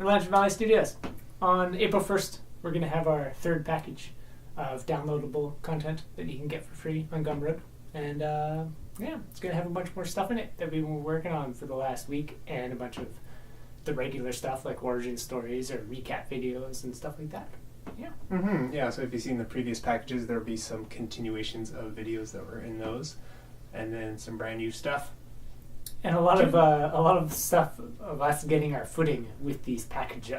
Lantern Valley Studios. On April 1st, we're going to have our third package of downloadable content that you can get for free on Gumroad. And it's going to have a bunch more stuff in it that we've been working on for the last week, and a bunch of the regular stuff like origin stories or recap videos and stuff like that. Yeah. Mm-hmm. Yeah, so if you've seen the previous packages, there'll be some continuations of videos that were in those, and then some brand new stuff. And a lot of stuff of us getting our footing with these package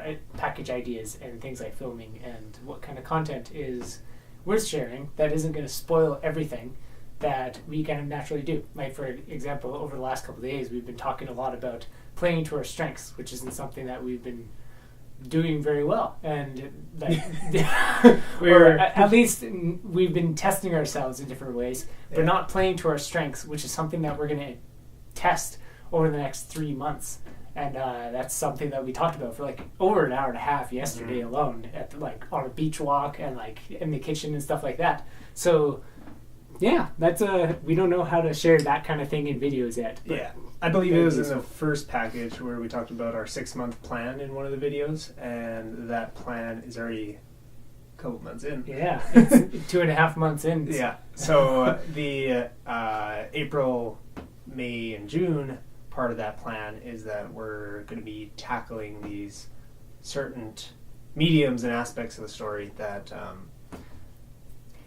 ideas and things like filming and what kind of content is worth sharing that isn't going to spoil everything that we kind of naturally do. Like, for example, over the last couple of days, we've been talking a lot about playing to our strengths, which isn't something that we've been doing very well. And at least we've been testing ourselves in different ways, but not playing to our strengths, which is something that we're going to test over the next 3 months. And that's something that we talked about for like over an hour and a half yesterday alone, at on a beach walk and in the kitchen and stuff like that. So yeah, that's we don't know how to share that kind of thing in videos yet. Yeah, I believe it was in the first package where we talked about our 6-month plan in one of the videos, and that plan is already a couple months in. Yeah, it's 2.5 months in. Yeah, so the April, May, and June part of that plan is that we're going to be tackling these certain mediums and aspects of the story that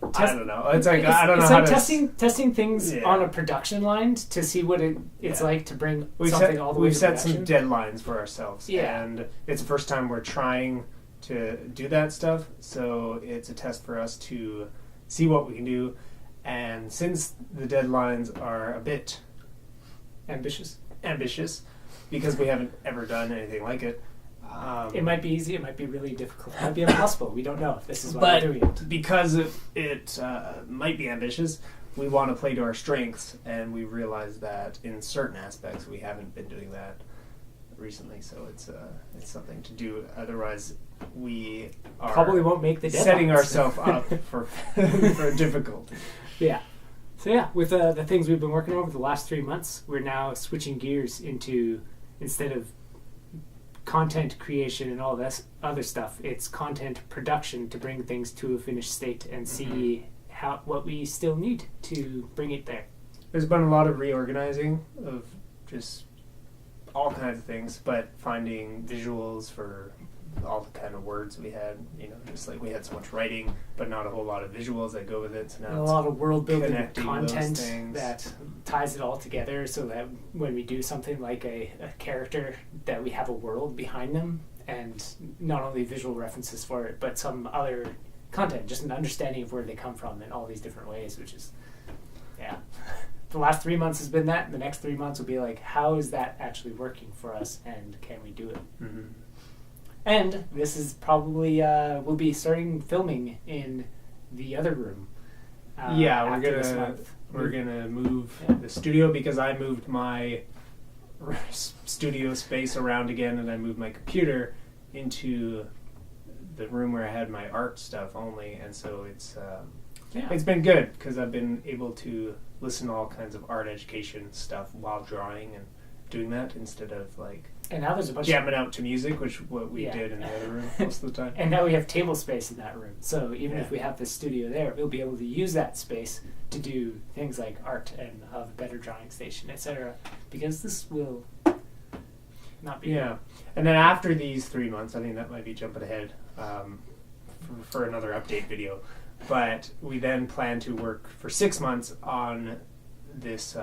I don't know. It's like I don't know how to testing things on a production line to see what it's like to bring something all the way to production. We've set some deadlines for ourselves, and it's the first time we're trying to do that stuff. So it's a test for us to see what we can do. And since the deadlines are a bit ambitious, because we haven't ever done anything like it. It might be easy, it might be really difficult, it might be impossible. We don't know if this is why we're doing it. Because it might be ambitious, we want to play to our strengths, and we realize that in certain aspects we haven't been doing that recently, so it's something to do. Otherwise, we are probably won't make the deadlines. Setting ourselves up for difficulty. Yeah. So yeah, with the things we've been working on over the last 3 months, we're now switching gears into, instead of content creation and all this other stuff, it's content production to bring things to a finished state and see what we still need to bring it there. There's been a lot of reorganizing of just all kinds of things, but finding visuals for all the kind of words we had, just like we had so much writing, but not a whole lot of visuals that go with it. So now and a lot of world building content that ties it all together, so that when we do something like a character, that we have a world behind them, and not only visual references for it, but some other content, just an understanding of where they come from in all these different ways, which is, the last 3 months has been that, and the next 3 months will be like, how is that actually working for us, and can we do it? Mm-hmm. And this is probably, we'll be starting filming in the other room. We're gonna move the studio, because I moved my studio space around again, and I moved my computer into the room where I had my art stuff only, and so it's been good, because I've been able to listen to all kinds of art education stuff while drawing and doing that, instead of and now there's a bunch jamming out to music, which what we did in the other room most of the time. And now we have table space in that room, so even if we have this studio there, we'll be able to use that space to do things like art and have a better drawing station, etc. Because this will not be and then after these 3 months, I think that might be jumping ahead for another update video, but we then plan to work for 6 months on this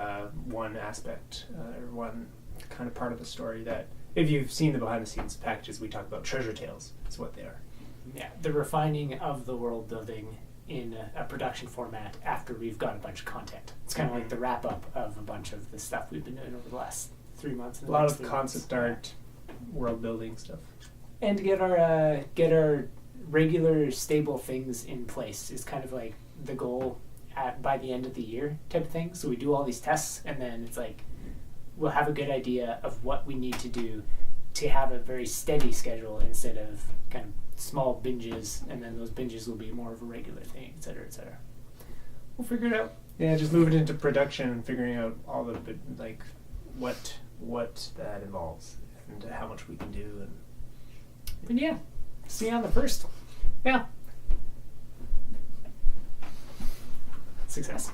one aspect or one kind of part of the story that, if you've seen the behind the scenes packages, we talk about treasure tales. That's what they are. Yeah, the refining of the world building in a production format after we've got a bunch of content. It's kind of like the wrap up of a bunch of the stuff we've been doing over the last 3 months. A lot of concept art, world building stuff, and to get our regular stable things in place is kind of like the goal by the end of the year type of thing. So we do all these tests, and then it's like we'll have a good idea of what we need to do to have a very steady schedule, instead of kind of small binges, and then those binges will be more of a regular thing, etc., etc. We'll figure it out. Yeah, just moving into production and figuring out all the what that involves and how much we can do, and But yeah, see you on the 1st. Yeah. Success.